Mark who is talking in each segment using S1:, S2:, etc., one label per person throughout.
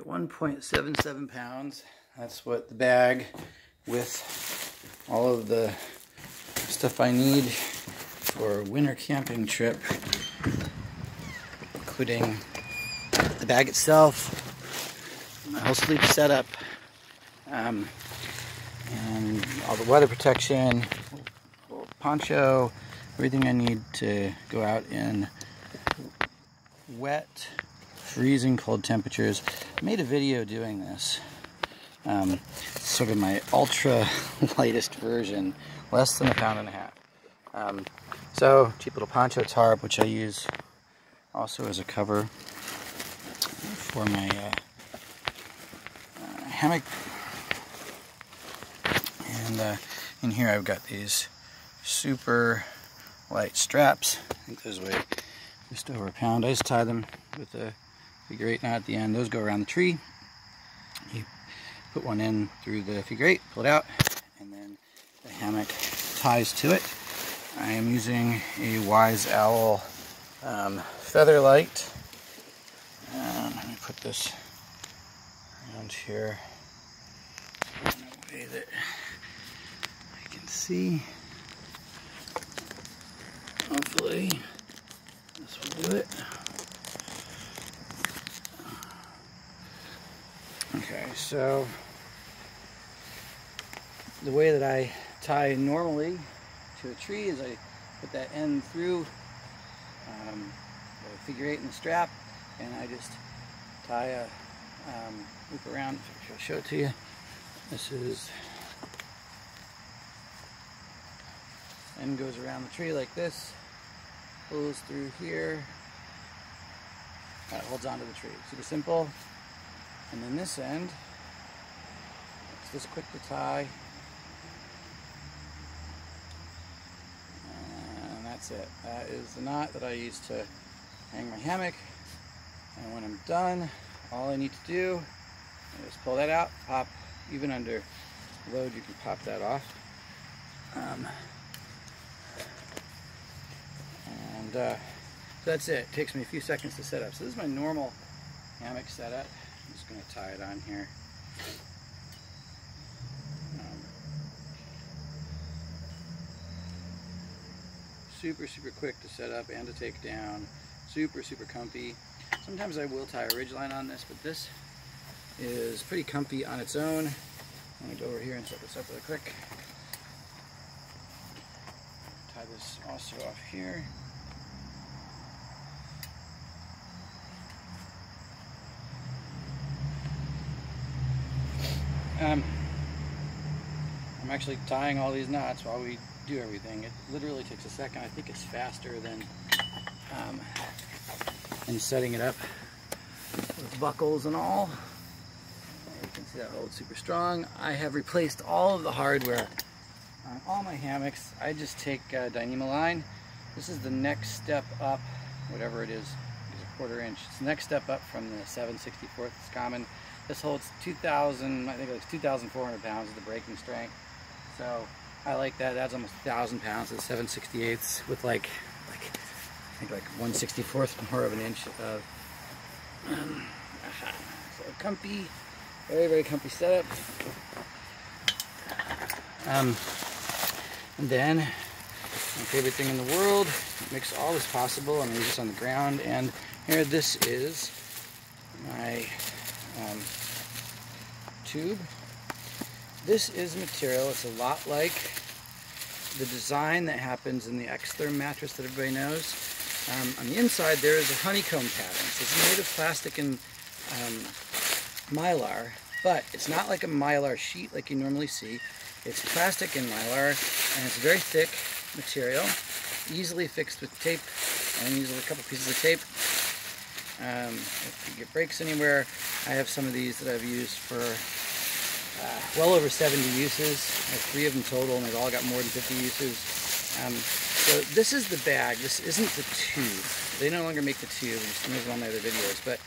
S1: 1.77 pounds. That's what the bag with all of the stuff I need for a winter camping trip, including the bag itself, my whole sleep setup, and all the weather protection, poncho, everything I need to go out in wet, freezing cold temperatures. I made a video doing this. It's sort of my ultra lightest version, less than 1.5 pounds. So cheap little poncho tarp, which I use also as a cover for my hammock. And in here I've got these super light straps. I think those weigh just over 1 pound. I just tie them with a figure 8 knot at the end. Those go around the tree. You put one in through the figure 8, pull it out, and then the hammock ties to it. I am using a Wise Owl feather light. Let me put this around here in a way that I can see. Hopefully this will do it. Okay, so the way that I tie normally to a tree is I put that end through the figure 8 in the strap, and I just tie a loop around. I'll show it to you. This is end goes around the tree like this, pulls through here, that holds onto the tree. Super simple. And then this end, it's just quick to tie, and that's it. That is the knot that I use to hang my hammock. And when I'm done, all I need to do is pull that out, pop, even under load you can pop that off. So that's it. It takes me a few seconds to set up. So this is my normal hammock setup. I'm just going to tie it on here. Super quick to set up and to take down. Super comfy. Sometimes I will tie a ridge line on this, but this is pretty comfy on its own. I'm going to go over here and set this up really quick. Tie this also off here. I'm actually tying all these knots while we do everything. It literally takes a second. I think it's faster than setting it up with buckles and all. You can see that holds super strong. I have replaced all of the hardware on all my hammocks. I just take Dyneema line. This is the next step up, whatever it is. It's a 1/4 inch. It's the next step up from the 7/64. It's common. This holds 2,000, I think it's 2,400 pounds of the braking strength. So I like that. That's almost 1,000 pounds of 7/68 with I think 1/64 more of an inch of so comfy, very comfy setup. And then my favorite thing in the world, makes all this possible. I'm gonna use this on the ground, and here this is my tube. This is material. It's a lot like the design that happens in the Xtherm mattress that everybody knows. On the inside there is a honeycomb pattern. So it's made of plastic and mylar, but it's not like a mylar sheet like you normally see. It's plastic and mylar, and it's very thick material, easily fixed with tape, and usually a couple pieces of tape. If you get breaks anywhere, I have some of these that I've used for well over 70 uses. I have 3 of them total, and they've all got more than 50 uses. So this is the bag. This isn't the tube. They no longer make the tube. I've seen those in all my other videos. But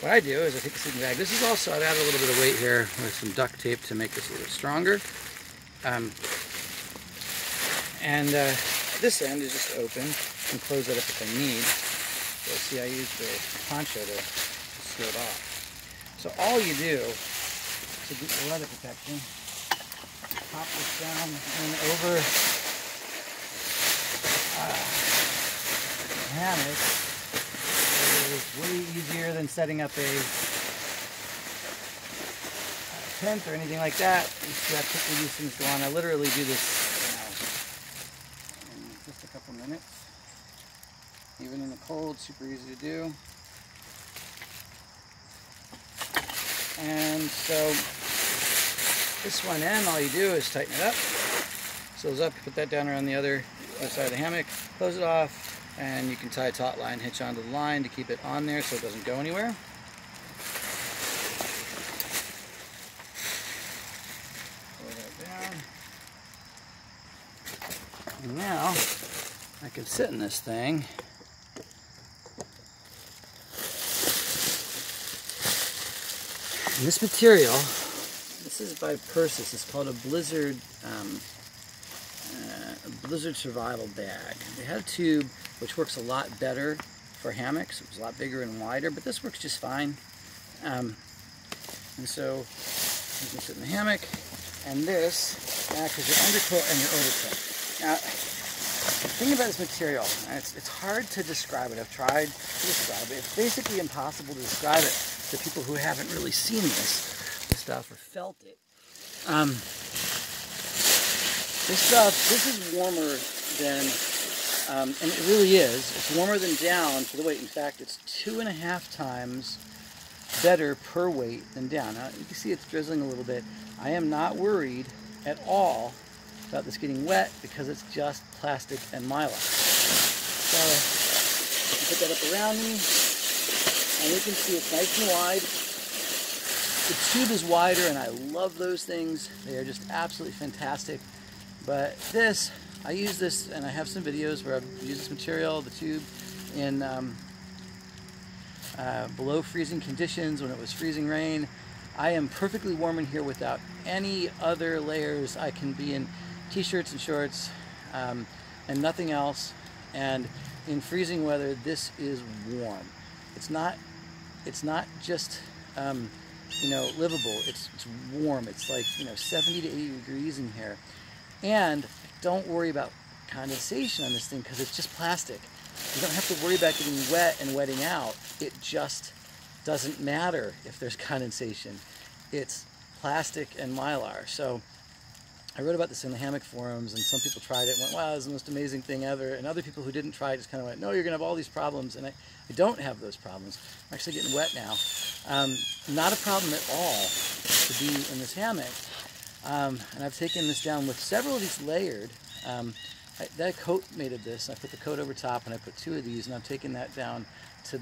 S1: what I do is I take the sleeping bag. This is also, I've added a little bit of weight here with some duct tape to make this a little stronger. This end is just open. I can close that up if I need. So see, I use the poncho to seal it off. So all you do to get the weather protection, you pop this down and over the hammock. It is way easier than setting up a tent or anything like that. You see how quickly these things go on. I literally do this in just a couple minutes. Even in the cold, super easy to do. And so this one end, all you do is tighten it up. Seals up, you put that down around the other side of the hammock, close it off, and you can tie a taut line, hitch onto the line to keep it on there so it doesn't go anywhere. Pull that down. And now I can sit in this thing. And this material, this is by Persis. It's called a blizzard survival bag. They have a tube which works a lot better for hammocks. It's a lot bigger and wider, but this works just fine. And so you can sit in the hammock, and this acts as your undercoat and your overcoat. Now, the thing about this material, and it's hard to describe it. I've tried to describe it. It's basically impossible to describe it to people who haven't really seen this stuff or felt it. This is warmer than, and it really is, it's warmer than down for the weight. In fact, it's 2.5 times better per weight than down. Now, you can see it's drizzling a little bit. I am not worried at all about this getting wet because it's just plastic and mylar. So, you put that up around me, and you can see it's nice and wide. The tube is wider, and I love those things. They are just absolutely fantastic. But this, I use this, and I have some videos where I've used this material, the tube, in below freezing conditions when it was freezing rain. I am perfectly warm in here without any other layers. I can be in t-shirts and shorts and nothing else. And in freezing weather, this is warm. It's not just you know, livable. It's warm. It's like, you know, 70 to 80 degrees in here. And don't worry about condensation on this thing because it's just plastic. You don't have to worry about getting wet and wetting out. It just doesn't matter if there's condensation. It's plastic and mylar. So I wrote about this in the hammock forums, and some people tried it and went, wow, this is the most amazing thing ever. And other people who didn't try it just kind of went, no, you're going to have all these problems. And I don't have those problems. I'm actually getting wet now. Not a problem at all to be in this hammock. And I've taken this down with several of these layered. That coat made of this, and I put the coat over top, and I put 2 of these, and I've taken that down to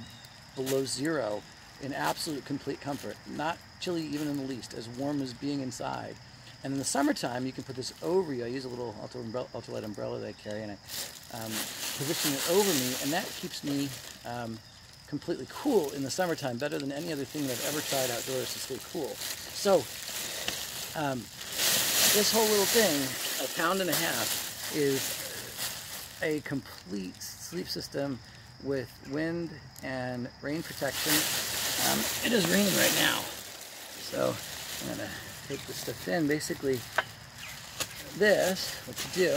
S1: below 0 in absolute complete comfort. Not chilly even in the least, as warm as being inside. And in the summertime, you can put this over you. I use a little ultralight umbrella that I carry, and I position it over me, and that keeps me completely cool in the summertime, better than any other thing that I've ever tried outdoors to stay cool. So, this whole little thing, 1.5 pounds, is a complete sleep system with wind and rain protection. It is raining right now, so I'm going to take this stuff in. Basically, this, what you do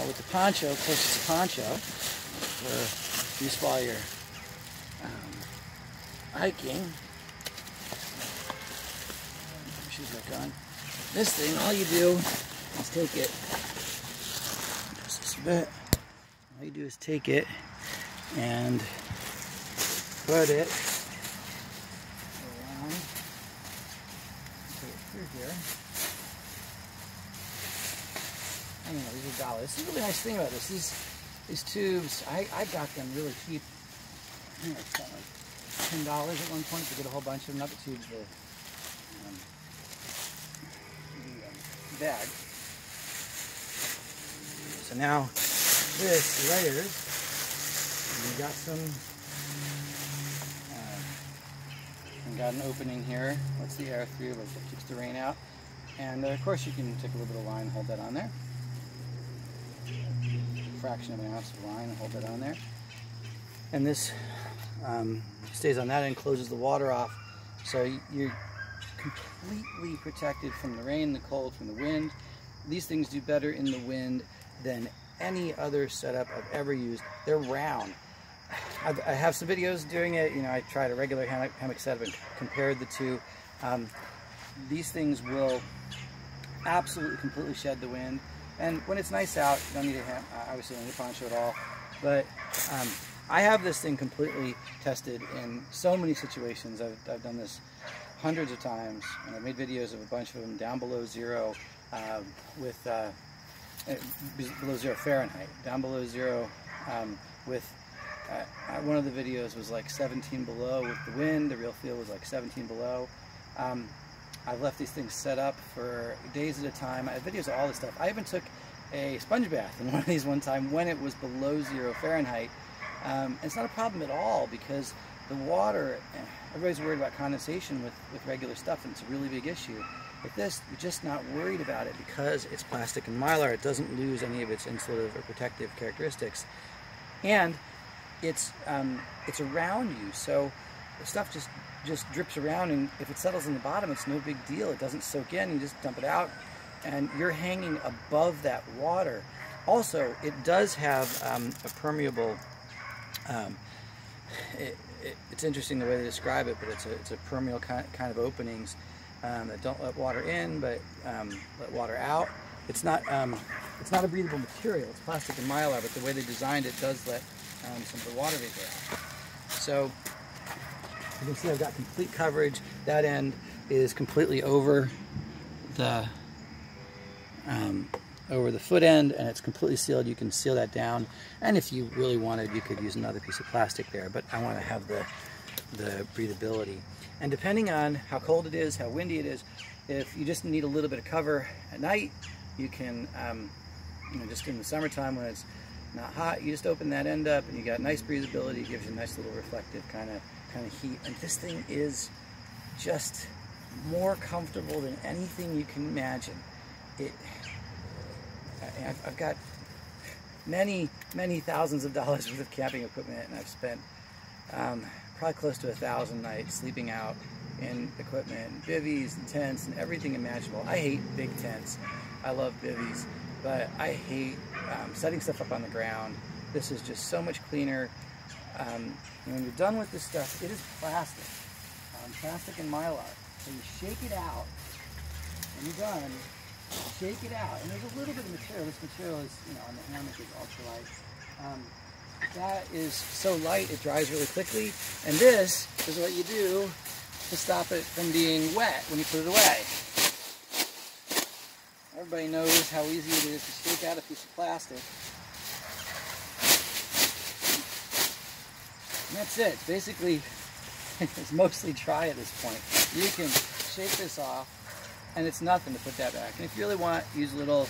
S1: with the poncho, of course it's a poncho for use while you're hiking. Shoes back on. This thing, all you do is take it, just this bit, all you do is take it and put it around, put it through here. I don't know, these are dollars. This is a really nice thing about this. These tubes, I got them really cheap. I think I spent like $10 at one point to get a whole bunch of them, not the tubes, the bag. So now this layers, and we got some, and got an opening here, lets the air through, but it keeps the rain out. And of course you can take a little bit of line and hold that on there. A fraction of an ounce of line and hold that on there. And this stays on that end, closes the water off So you're completely protected from the rain, the cold, from the wind. These things do better in the wind than any other setup I've ever used. They're round. I have some videos doing it. You know, I tried a regular hammock setup and compared the two. These things will absolutely completely shed the wind. And when it's nice out, you don't need obviously don't need a poncho at all. But I have this thing completely tested in so many situations. I've done this hundreds of times, and I've made videos of a bunch of them down below zero with below 0 Fahrenheit, down below zero with one of the videos was like 17 below with the wind. The real feel was like 17 below. I've left these things set up for days at a time. I have videos of all this stuff. I even took a sponge bath in one of these one time when it was below 0 Fahrenheit. It's not a problem at all because the water, everybody's worried about condensation with regular stuff, and it's a really big issue. With this, you're just not worried about it because it's plastic and mylar. It doesn't lose any of its insulative or protective characteristics. And it's around you, so the stuff just drips around, and if it settles in the bottom, it's no big deal. It doesn't soak in. You just dump it out, and you're hanging above that water. Also, it does have a permeable. It's interesting the way they describe it, but it's a permeable kind of openings that don't let water in, but let water out. It's not a breathable material. It's plastic and mylar, but the way they designed it does let some of the water vapor out. So you can see I've got complete coverage. That end is completely over the foot end, and it's completely sealed. You can seal that down, and if you really wanted, you could use another piece of plastic there, but I want to have the breathability. And depending on how cold it is, how windy it is, if you just need a little bit of cover at night, you can, just in the summertime when it's not hot, you just open that end up and you got nice breathability. It gives you a nice little reflective kind of heat. And this thing is just more comfortable than anything you can imagine. I've got many thousands of dollars worth of camping equipment, and I've spent probably close to 1,000 nights sleeping out in equipment, and bivvies and tents and everything imaginable. I hate big tents. I love bivvies, but I hate setting stuff up on the ground. This is just so much cleaner. And when you're done with this stuff, it is plastic. Plastic and mylar. So you shake it out, and you're done. Shake it out, and there's a little bit of material. This material is, on the hammock is ultralight. That is so light it dries really quickly, and this is what you do to stop it from being wet when you put it away. Everybody knows how easy it is to shake out a piece of plastic. And that's it. Basically, it's mostly dry at this point. You can shake this off, and it's nothing to put that back. And if you really want, use a little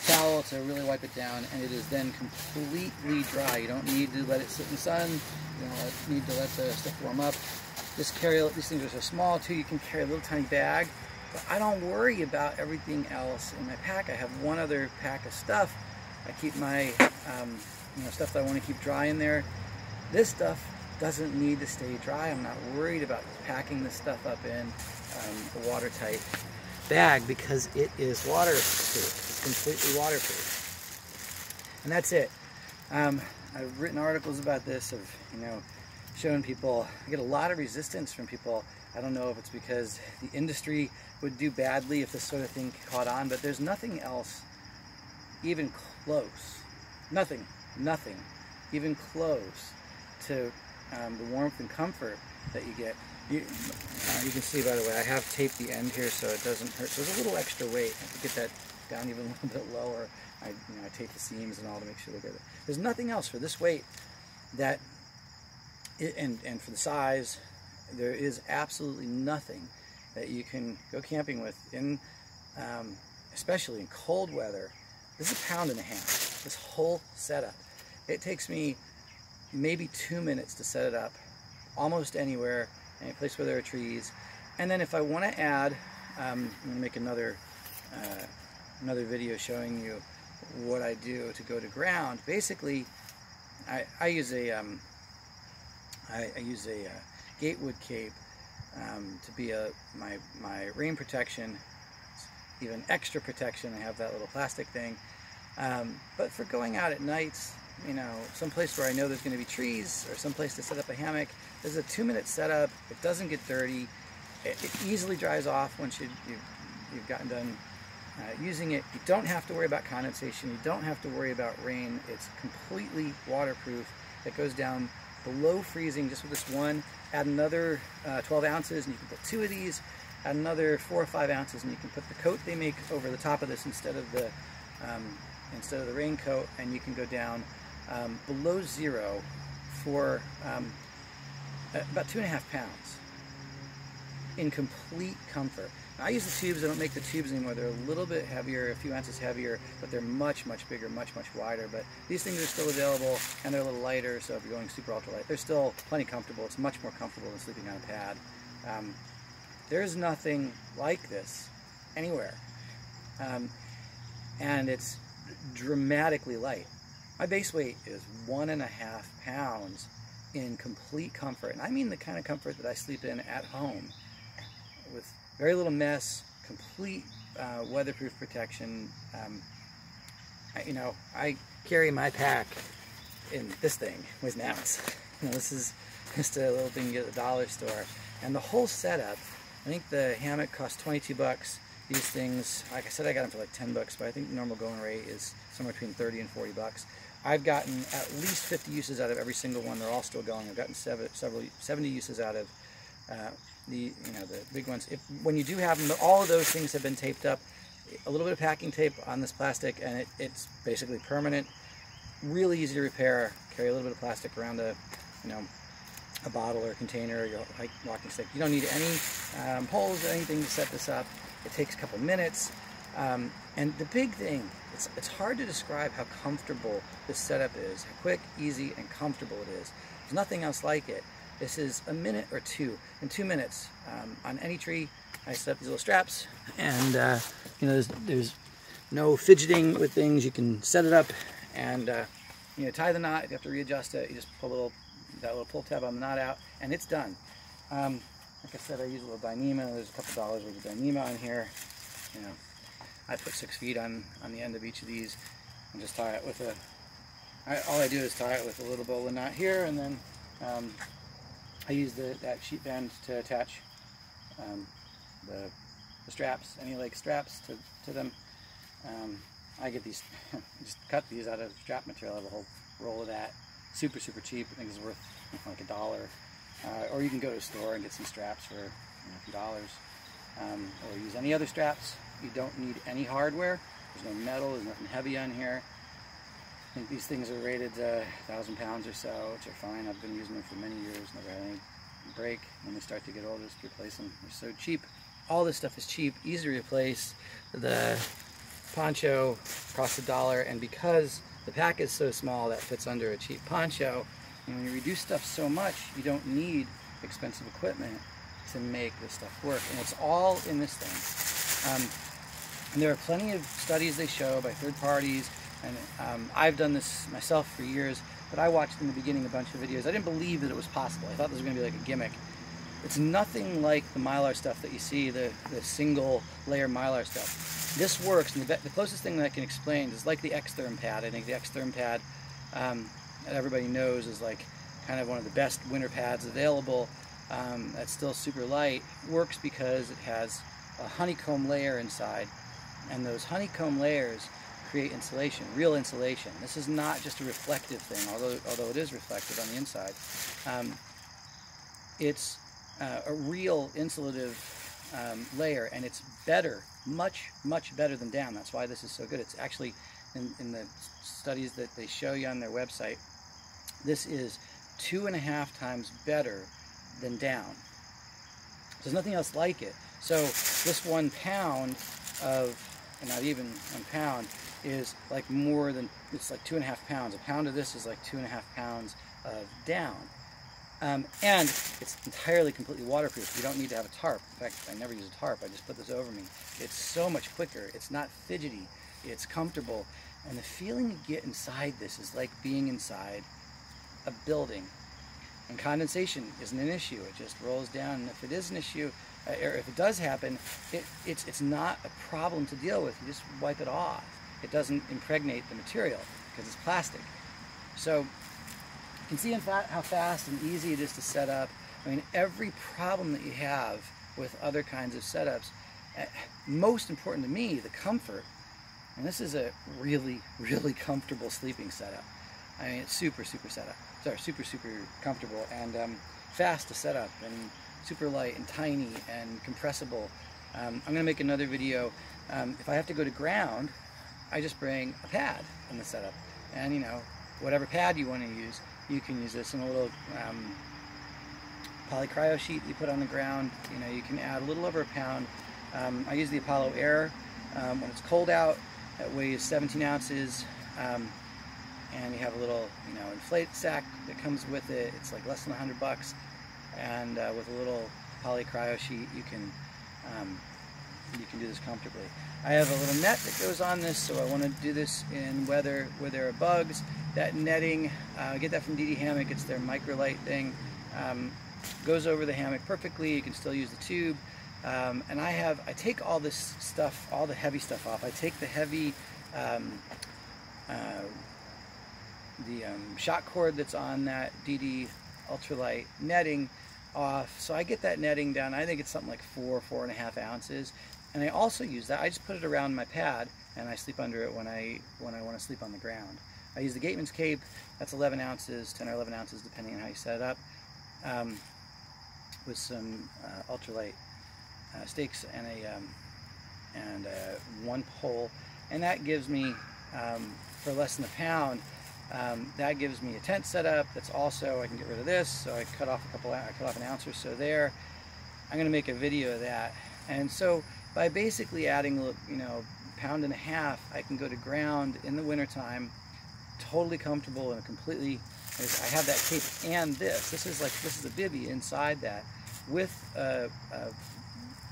S1: towel to really wipe it down, and it is then completely dry. You don't need to let it sit in the sun. You don't need to let the stuff warm up. Just carry, these things are so small too, you can carry a little tiny bag. But I don't worry about everything else in my pack. I have one other pack of stuff. I keep my stuff that I want to keep dry in there. This stuff doesn't need to stay dry. I'm not worried about packing this stuff up in a watertight bag because it is waterproof. It's completely waterproof. And that's it. I've written articles about this, of showing people. I get a lot of resistance from people. I don't know if it's because the industry would do badly if this sort of thing caught on, but there's nothing else even close. Nothing even close to the warmth and comfort that you get. You can see, by the way, I have taped the end here so it doesn't hurt. So there's a little extra weight. I have to get that down even a little bit lower. I tape the seams and all to make sure they're good. There's nothing else for this weight that, and for the size, there is absolutely nothing that you can go camping with, especially in cold weather. This is 1.5 pounds. This whole setup. It takes me maybe 2 minutes to set it up, almost anywhere, any place where there are trees. And then if I want to add, I'm going to make another video showing you what I do to go to ground. Basically, I use a gatewood cape to be my rain protection, even extra protection. I have that little plastic thing. But for going out at nights, you know, someplace where I know there's going to be trees or someplace to set up a hammock, this is a 2-minute setup. It doesn't get dirty. It easily dries off once you've gotten done using it. You don't have to worry about condensation. You don't have to worry about rain. It's completely waterproof. It goes down below freezing just with this one. Add another 12 ounces and you can put 2 of these. Add another 4 or 5 ounces and you can put the coat they make over the top of this instead of the raincoat, and you can go down below zero for about 2.5 pounds in complete comfort. Now, I use the tubes. I don't make the tubes anymore. They're a little bit heavier, a few ounces heavier, but they're much, much bigger, much, much wider. But these things are still available, and they're a little lighter, so if you're going super ultralight, they're still plenty comfortable. It's much more comfortable than sleeping on a pad. There's nothing like this anywhere. And it's dramatically light. My base weight is 1.5 pounds in complete comfort. And I mean the kind of comfort that I sleep in at home with very little mess, complete weatherproof protection. I carry my pack in this thing with an ounce. You know, this is just a little thing you get at the dollar store. And the whole setup, I think the hammock costs 22 bucks. These things, like I said, I got them for like 10 bucks, but I think the normal going rate is somewhere between 30 and 40 bucks. I've gotten at least 50 uses out of every single one. They're all still going. I've gotten 70 uses out of the big ones. When you do have them, all of those things have been taped up. A little bit of packing tape on this plastic, and it's basically permanent. Really easy to repair. Carry a little bit of plastic around a bottle or a container or your walking stick. You don't need any holes or anything to set this up. It takes a couple minutes. And the big thing, it's hard to describe how comfortable this setup is, how quick, easy, and comfortable it is. There's nothing else like it. This is a minute or two. In 2 minutes, on any tree, I set up these little straps, and there's no fidgeting with things. You can set it up and tie the knot. If you have to readjust it, you just pull that little pull tab on the knot out, and it's done. Like I said, I use a little Dyneema. There's a couple dollars worth of Dyneema on here. I put 6 feet on the end of each of these and just tie it with all I do is tie it with a little bowline knot here, and then I use that sheet band to attach the straps, any like straps to them. I get these, just cut these out of strap material. I have a whole roll of that. Super, super cheap. I think it's worth like $1. Or you can go to a store and get some straps for a few dollars. Or use any other straps. You don't need any hardware. There's no metal, there's nothing heavy on here. I think these things are rated 1,000 pounds or so, which are fine. I've been using them for many years, never had any break. When they start to get older, just replace them. They're so cheap. All this stuff is cheap, easy to replace. The poncho costs $1, and because the pack is so small, that fits under a cheap poncho. And when you reduce stuff so much, you don't need expensive equipment to make this stuff work. And it's all in this thing. And there are plenty of studies they show by third parties, and I've done this myself for years, but I watched in the beginning a bunch of videos. I didn't believe that it was possible. I thought this was going to be like a gimmick. It's nothing like the Mylar stuff that you see, the single layer Mylar stuff. This works, and the closest thing that I can explain is like the Xtherm pad. I think the Xtherm pad that everybody knows is like kind of one of the best winter pads available. That's still super light. Works because it has a honeycomb layer inside, and those honeycomb layers create insulation, real insulation. This is not just a reflective thing, although it is reflective on the inside. It's a real insulative layer, and it's better, much, much better than down. That's why this is so good. It's actually, in the studies that they show you on their website, this is 2.5 times better than down. There's nothing else like it. So this 1 pound of, and not even 1 pound, is like more than, it's like 2.5 pounds. A pound of this is like 2.5 pounds of down. And it's entirely, completely waterproof. You don't need to have a tarp. In fact, I never use a tarp. I just put this over me. It's so much quicker. It's not fidgety. It's comfortable. And the feeling you get inside this is like being inside a building. And condensation isn't an issue. It just rolls down. And if it is an issue, or if it does happen, it's not a problem to deal with. You just wipe it off. It doesn't impregnate the material because it's plastic. So you can see how fast and easy it is to set up. I mean, every problem that you have with other kinds of setups, most important to me, the comfort. And this is a really, really comfortable sleeping setup. I mean, it's super setup. Sorry, super comfortable and fast to set up and super light and tiny and compressible. I'm going to make another video. If I have to go to ground, I just bring a pad in the setup. And, you know, whatever pad you want to use, you can use this in a little polycryo sheet you put on the ground. You know, you can add a little over a pound. I use the Apollo Air when it's cold out. It weighs 17 ounces. And you have a little, you know, inflate sack that comes with it. It's like less than $100, and with a little polycryo sheet, you can do this comfortably. I have a little net that goes on this, so I want to do this in weather where there are bugs. That netting, I get that from DD Hammock. It's their microlight thing. Goes over the hammock perfectly. You can still use the tube. And I take all this stuff, all the heavy stuff off. I take the heavy shock cord that's on that DD ultralight netting off, so I get that netting down. I think it's something like 4.5 ounces, and I also use that. I just put it around my pad and I sleep under it when I want to sleep on the ground. I use the Gateman's Cape. That's 11 ounces, 10 or 11 ounces depending on how you set it up, with some ultralight stakes and one pole, and that gives me for less than a pound. That gives me a tent setup. That's also, I can get rid of this, so I cut off an ounce or so there. I'm going to make a video of that. And so by basically adding, you know, £1.5 pounds, I can go to ground in the wintertime, totally comfortable and completely. I have that cape and this is a bivvy inside that with a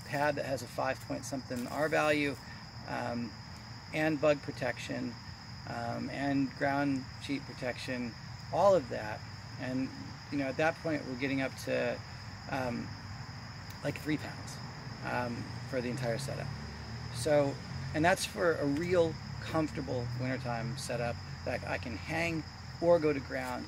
S1: pad that has a 5-point-something R value, and bug protection. And ground sheet protection, all of that. And, you know, at that point we're getting up to like 3 pounds for the entire setup. So, and that's for a real comfortable wintertime setup that I can hang or go to ground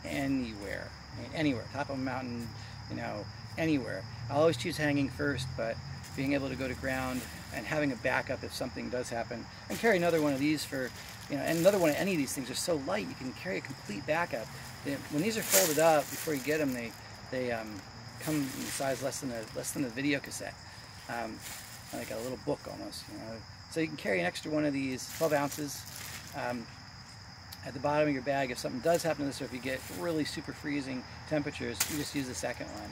S1: anywhere. I mean, anywhere, top of a mountain, you know, anywhere. I'll always choose hanging first, but being able to go to ground and having a backup if something does happen, and carry another one of these for, you know, and another one of any of these things are so light you can carry a complete backup. When these are folded up before you get them, they come in size less than a video cassette, like a little book almost, you know. So you can carry an extra one of these, 12 ounces, at the bottom of your bag if something does happen to this, or if you get really super freezing temperatures, you just use the second one.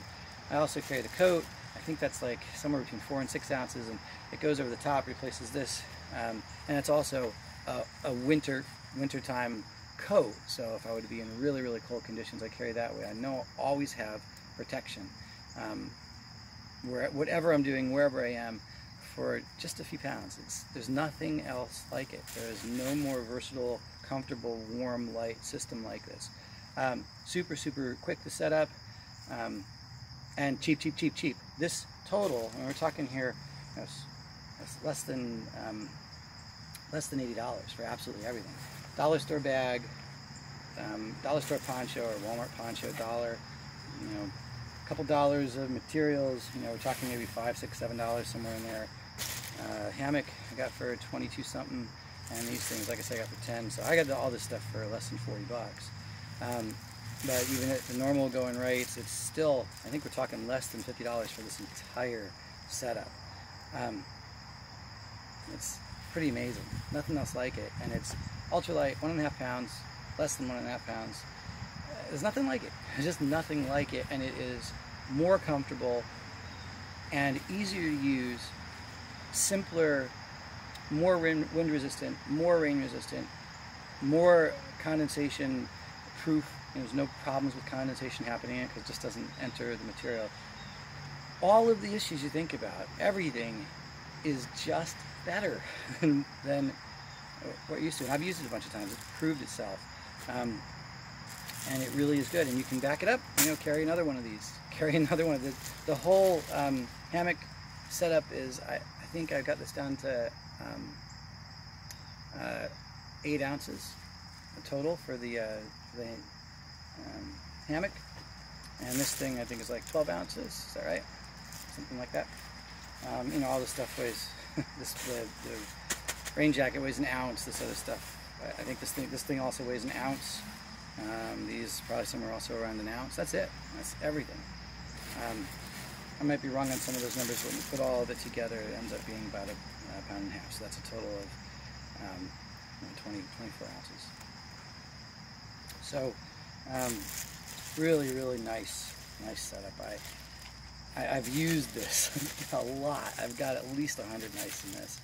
S1: I also carry the coat. I think that's like somewhere between 4 and 6 ounces, and it goes over the top, replaces this, and it's also a wintertime coat. So if I were to be in really cold conditions, I carry that way. I know I'll always have protection, whatever I'm doing, wherever I am, for just a few pounds. There's nothing else like it. There is no more versatile, comfortable, warm, light system like this. Super quick to set up. And cheap. This total, and we're talking here, you know, it's less than $80 for absolutely everything. Dollar store bag, dollar store poncho or Walmart poncho, $1. You know, a couple dollars of materials. You know, we're talking maybe $5, $6, $7 somewhere in there. Hammock I got for 22 something, and these things, like I say, I got for 10. So I got all this stuff for less than 40 bucks. But even at the normal going rates, it's still, I think we're talking less than $50 for this entire setup. It's pretty amazing. Nothing else like it. And it's ultralight, 1.5 pounds, less than 1.5 pounds. There's nothing like it. There's just nothing like it. And it is more comfortable and easier to use, simpler, more wind resistant, more rain resistant, more condensation proof. There's no problems with condensation happening in it because it just doesn't enter the material. All of the issues you think about, everything is just better than what you're used to. And I've used it a bunch of times. It's proved itself. and it really is good. And you can back it up, you know, carry another one of these, carry another one of the whole hammock setup is, I think I got this down to 8 ounces total for the hammock, and this thing I think is like 12 ounces. Is that right? Something like that. You know, all this stuff weighs the rain jacket weighs an ounce. This other stuff, I think this thing also weighs an ounce. These probably somewhere also around an ounce. That's it. That's everything. I might be wrong on some of those numbers, but when you put all of it together, it ends up being about a pound and a half. So that's a total of 24 ounces. So really, really nice setup. I've used this a lot. I've got at least 100 nights in this,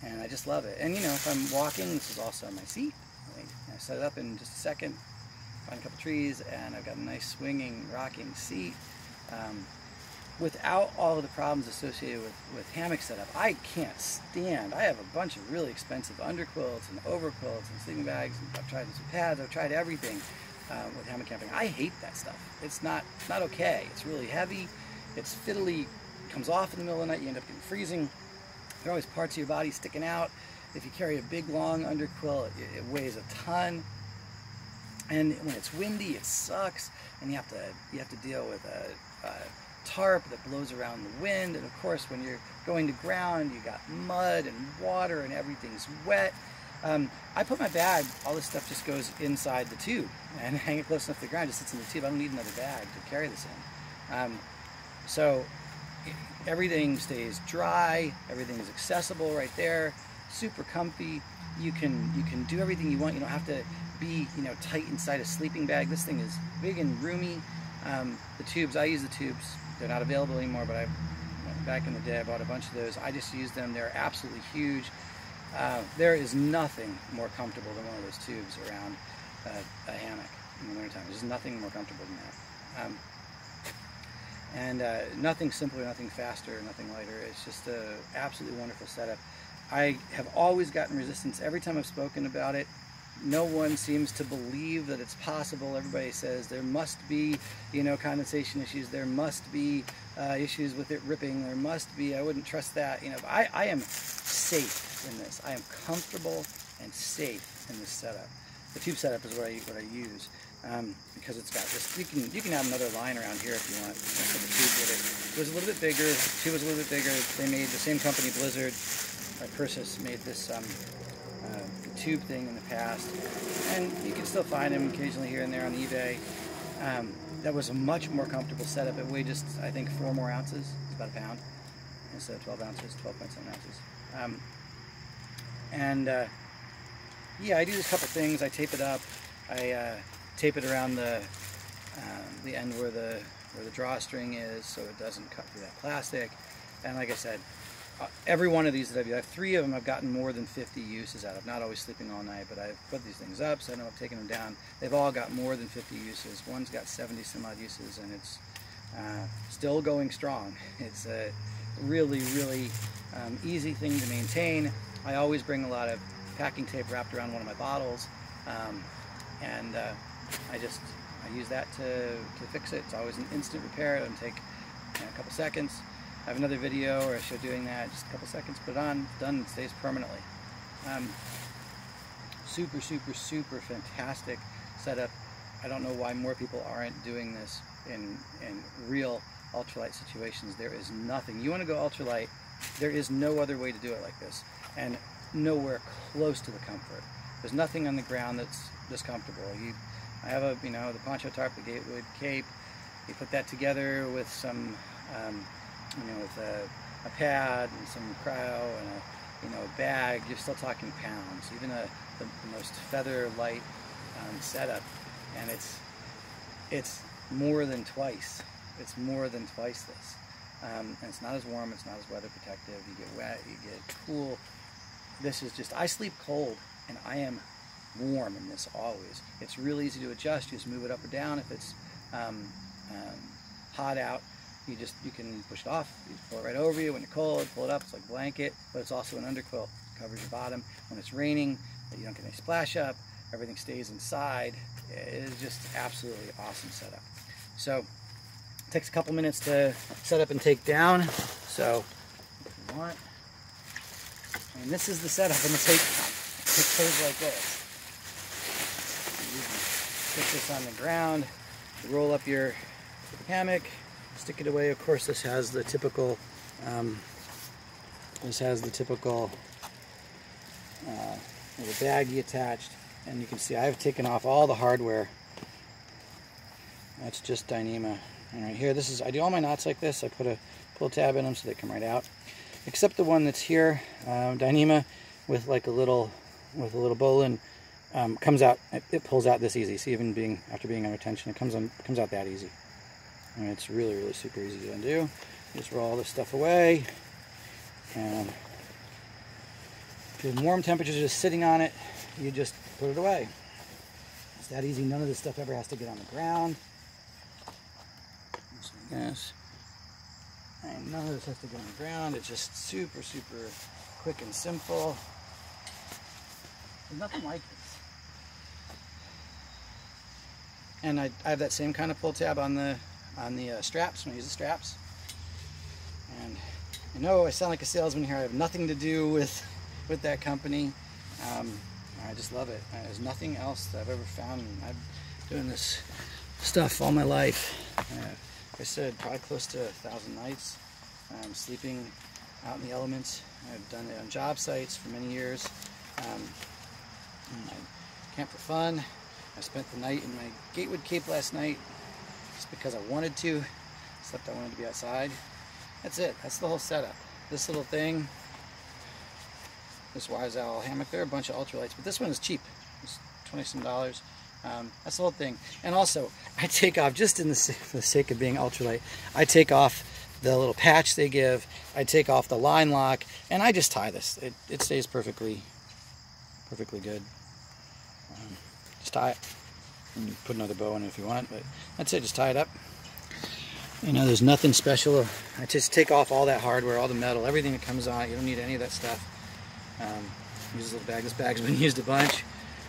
S1: and I just love it. And you know, if I'm walking, this is also my seat. I set it up in just a second, find a couple trees, and I've got a nice swinging, rocking seat. Without all of the problems associated with hammock setup, I can't stand. I have a bunch of really expensive underquilts and overquilts and sleeping bags, and I've tried some pads, I've tried everything with hammock camping. I hate that stuff. It's not okay. It's really heavy, it's fiddly, comes off in the middle of the night, you end up getting freezing. There are always parts of your body sticking out. If you carry a big long underquilt, it weighs a ton. And when it's windy, it sucks, and you have to deal with a tarp that blows around the wind. And of course, when you're going to ground, you got mud and water, and everything's wet. I put my bag, all this stuff just goes inside the tube and hang it close enough to the ground. It just sits in the tube. I don't need another bag to carry this in. So everything stays dry. Everything is accessible right there. Super comfy. You can do everything you want. You don't have to be, you know, tight inside a sleeping bag. This thing is big and roomy. The tubes, I use the tubes. They're not available anymore, but back in the day I bought a bunch of those. I just use them. They're absolutely huge. There is nothing more comfortable than one of those tubes around a hammock in the wintertime. There's nothing more comfortable than that. And nothing simpler, nothing faster, nothing lighter. It's just an absolutely wonderful setup. I have always gotten resistance every time I've spoken about it. No one seems to believe that it's possible. Everybody says there must be, you know, condensation issues. There must be issues with it ripping. There must be. I wouldn't trust that. You know, but I am safe in this. I am comfortable and safe in this setup. The tube setup is what I use because it's got this. You can have another line around here if you want. That's what the tube with it. It was a little bit bigger. The tube was a little bit bigger. They made the same company, Blizzard. Persis made this tube thing in the past, and you can still find them occasionally here and there on eBay. That was a much more comfortable setup. It weighed just, I think, 4 more ounces. It's about a pound instead of 12 ounces, 12.7 ounces. Yeah, I do a couple things. I tape it up. I tape it around the end where the drawstring is, so it doesn't cut through that plastic. And like I said, every one of these that I have 3 of them I've gotten more than 50 uses out of. Not always sleeping all night, but I've put these things up, so I know I've taken them down. They've all got more than 50 uses. One's got 70 some odd uses, and it's still going strong. It's a really, really easy thing to maintain. I always bring a lot of packing tape wrapped around one of my bottles, and I use that to fix it. It's always an instant repair. It doesn't take a couple seconds. I have another video where I show doing that. Just a couple seconds, put it on, done, it stays permanently. Super, super, super fantastic setup. I don't know why more people aren't doing this in real ultralight situations. There is nothing. You want to go ultralight, there is no other way to do it like this, and nowhere close to the comfort. There's nothing on the ground that's this comfortable. I have the poncho tarp, the gatewood cape. You put that together with some with a pad and some cryo and a bag, you're still talking pounds. Even the most feather light setup, and it's more than twice. It's more than twice this, and it's not as warm. It's not as weather protective. You get wet. You get cool. This is just. I sleep cold, and I am warm in this always. It's really easy to adjust. You just move it up or down. If it's hot out, you can push it off. You pull it right over you. When you're cold, pull it up. It's like a blanket, but it's also an underquilt. It covers your bottom. When it's raining, you don't get any splash up. everything stays inside. It is just absolutely awesome setup. So it takes a couple minutes to set up and take down. So if you want, and this is the setup in the tape pump. It plays like this. You can put this on the ground, roll up your hammock, stick it away. Of course, this has the typical little baggie attached, and you can see I've taken off all the hardware. That's just Dyneema. And right here, this is, I do all my knots like this. I put a pull tab in them so they come right out, except the one that's here, Dyneema, with like a little bowline, comes out. It pulls out this easy. See, even after being under tension, it comes out that easy. I mean, it's really super easy to undo. You just roll all this stuff away, and if you're in warm temperatures, just sitting on it, you just put it away. It's that easy. None of this stuff ever has to get on the ground. Yes. And none of this has to get on the ground. It's just super quick and simple. There's nothing like this. And I have that same kind of pull tab on the straps when I use the straps. And I know I sound like a salesman here. I have nothing to do with that company. I just love it. There's nothing else that I've ever found. I've been doing this stuff all my life. Like I said, probably close to 1,000 nights. Sleeping out in the elements. I've done it on job sites for many years. I camped for fun. I spent the night in my Gatewood Cape last night just because I wanted to. Except I wanted to be outside. That's it. That's the whole setup. This little thing, this Wise Owl hammock, there are a bunch of ultralights, but this one is cheap. It's $20-some. That's the whole thing. And also, I take off, just for the sake of being ultralight, I take off the little patch they give, I take off the line lock, and I just tie this. It stays perfectly good. Just tie it. And you put another bow in it if you want, but that's it, just tie it up. You know, there's nothing special. I just take off all that hardware, all the metal, everything that comes on it. You don't need any of that stuff. Use this little bag. This bag's been used a bunch.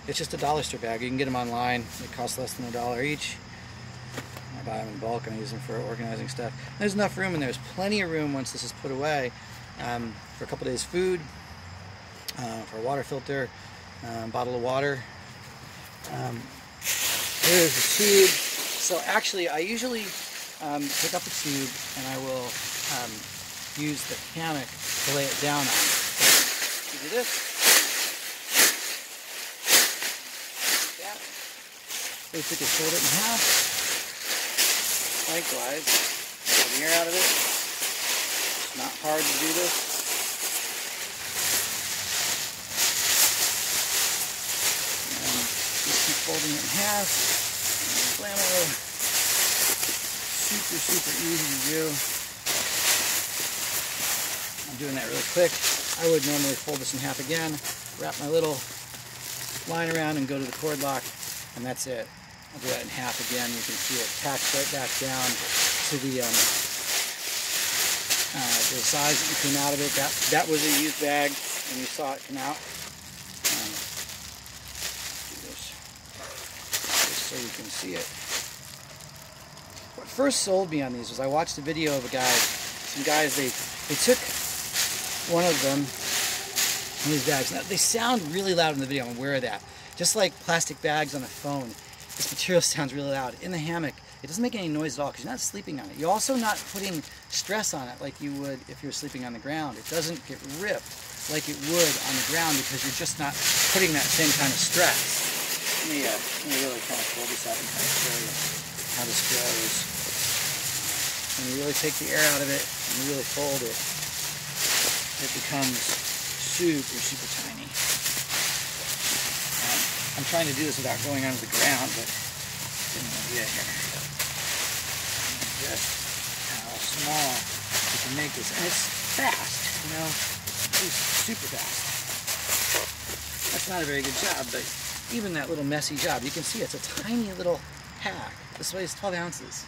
S1: It's just a dollar store bag. You can get them online. They cost less than $1 each. I buy them in bulk and I use them for organizing stuff. There's enough room in there. There's plenty of room once this is put away for a couple days food, for a water filter, bottle of water. Here's the tube. So actually, I usually pick up the tube and I will use the hammock to lay it down on. So you do this. That. Basically fold it in half. Likewise, pull the air out of it. It's not hard to do this. And just keep folding it in half. And blammo. Super easy to do. I'm doing that really quick. I would normally fold this in half again, wrap my little line around and go to the cord lock, and that's it. I'll do that in half again. You can see it packs right back down to the size that you came out of it. That was a used bag, and you saw it come out. Just so you can see it. What first sold me on these was I watched a video of some guys, they took one of them in these bags. Now, they sound really loud in the video, I'm aware of that. Just like plastic bags on a phone, this material sounds really loud. In the hammock, it doesn't make any noise at all because you're not sleeping on it. You're also not putting stress on it like you would if you were sleeping on the ground. It doesn't get ripped like it would on the ground because you're just not putting that same kind of stress. Let me really kind of fold this out and kind of show you how this goes. When you really take the air out of it and you really fold it, it becomes super tiny. I'm trying to do this without going onto the ground, but get an idea here. Just how small you can make this. And it's fast, you know, it's super fast. That's not a very good job, but even that little messy job, you can see it's a tiny little pack. This weighs 12 ounces.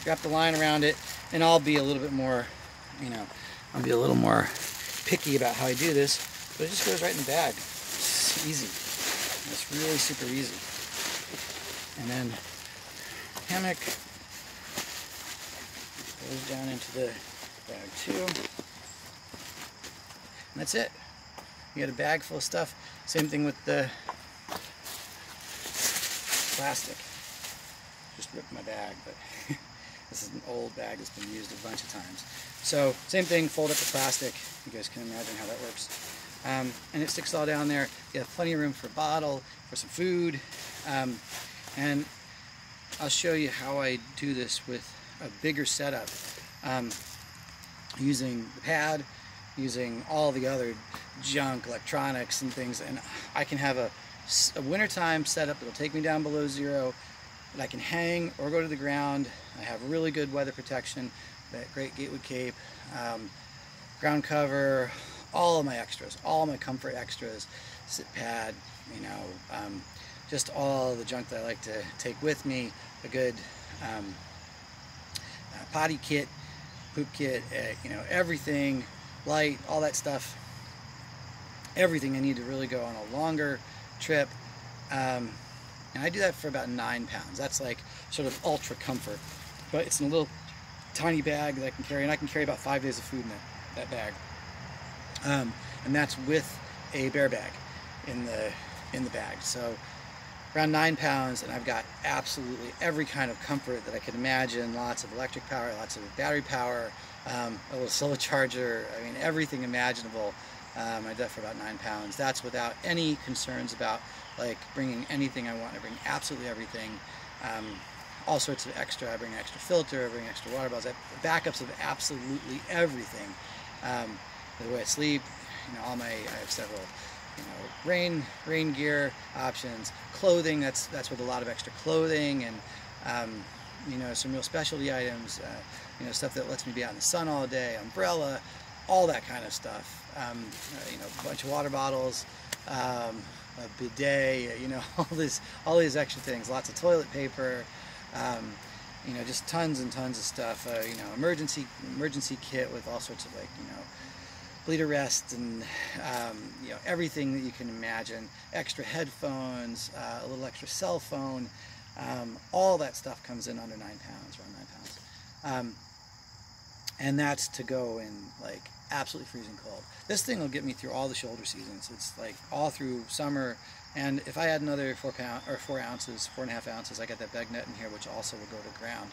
S1: Wrap the line around it, and I'll be a little bit more, you know, I'll be a little more picky about how I do this, but it just goes right in the bag. It's easy. It's really super easy. And then hammock goes down into the bag too. And that's it. You got a bag full of stuff. Same thing with the plastic. Just ripped my bag, but this is an old bag that's been used a bunch of times. So same thing, fold up the plastic. You guys can imagine how that works. And it sticks all down there. You have plenty of room for a bottle, for some food. And I'll show you how I do this with a bigger setup, using the pad, using all the other junk, electronics and things. And I can have a wintertime setup that'll take me down below zero, that I can hang or go to the ground. I have really good weather protection, that great Gatewood cape, ground cover, all of my extras, all my comfort extras, sit pad, you know, just all the junk that I like to take with me, a good potty kit, poop kit, you know, everything, light, all that stuff, everything I need to really go on a longer trip. And I do that for about 9 pounds. That's like sort of ultra comfort, but it's in a little tiny bag that I can carry, and I can carry about 5 days of food in that bag. And that's with a bear bag in the bag. So around 9 pounds, and I've got absolutely every kind of comfort that I could imagine. Lots of electric power, lots of battery power, a little solar charger. I mean, everything imaginable. I did that for about 9 pounds. That's without any concerns about like bringing anything I want. I bring absolutely everything. All sorts of extra. I bring an extra filter, I bring extra water bottles. I have backups of absolutely everything. The way I sleep, you know, I have several, you know, rain gear options, clothing. That's with a lot of extra clothing, and you know, some real specialty items. You know, stuff that lets me be out in the sun all day, umbrella, all that kind of stuff. You know, a bunch of water bottles, a bidet. You know, all these extra things. Lots of toilet paper. You know, just tons and tons of stuff. You know, emergency kit with all sorts of, like, you know, bleeder rest and you know, everything that you can imagine. Extra headphones, a little extra cell phone. All that stuff comes in under 9 pounds, around 9 pounds. And that's to go in like absolutely freezing cold. This thing will get me through all the shoulder seasons. It's like all through summer. And if I had another 4 ounces, 4.5 ounces, I got that bag net in here, which also will go to ground.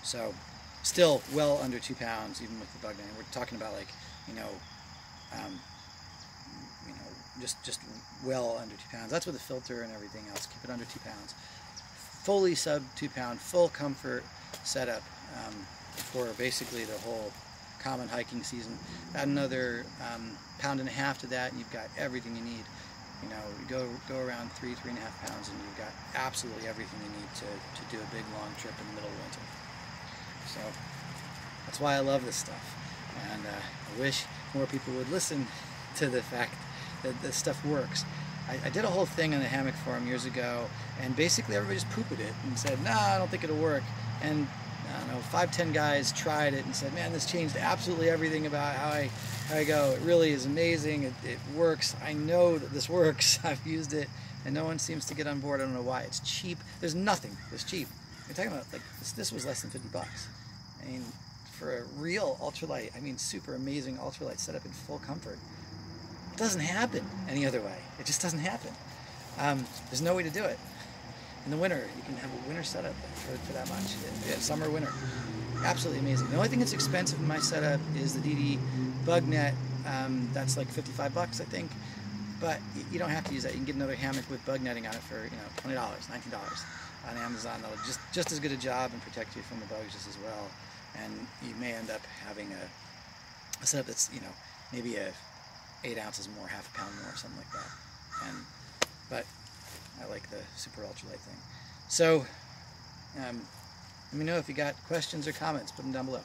S1: So still well under 2 pounds, even with the bug net. We're talking about, like, you know, just well under 2 pounds. That's with the filter and everything else. Keep it under 2 pounds. Fully sub 2 pound, full comfort setup for basically the whole common hiking season. Add another 1.5 pounds to that, and you've got everything you need. You know, you go around 3.5 pounds, and you've got absolutely everything you need to do a big long trip in the middle of winter. So that's why I love this stuff, and I wish more people would listen to the fact that this stuff works. I did a whole thing on the hammock forum years ago, and basically everybody just pooped it and said, "Nah, I don't think it'll work." And I don't know, 5-10 guys tried it and said, "Man, this changed absolutely everything about how I go. It really is amazing. It works. I know that this works. I've used it," and no one seems to get on board. I don't know why. It's cheap. There's nothing that's cheap. You're talking about, like, this was less than $50. I mean, for a real ultralight, I mean, super amazing ultralight setup in full comfort. It doesn't happen any other way. It just doesn't happen. There's no way to do it. In the winter, you can have a winter setup for that much. Yeah, summer, winter. Absolutely amazing. The only thing that's expensive in my setup is the DD bug net. That's like $55, I think. But you don't have to use that. You can get another hammock with bug netting on it for, you know, $20, $19 on Amazon. That'll just as good a job and protect you from the bugs just as well. And you may end up having a setup that's, you know, maybe 8 ounces more, half a pound more, something like that. But I like the super ultralight thing. So let me know if you got questions or comments. Put them down below.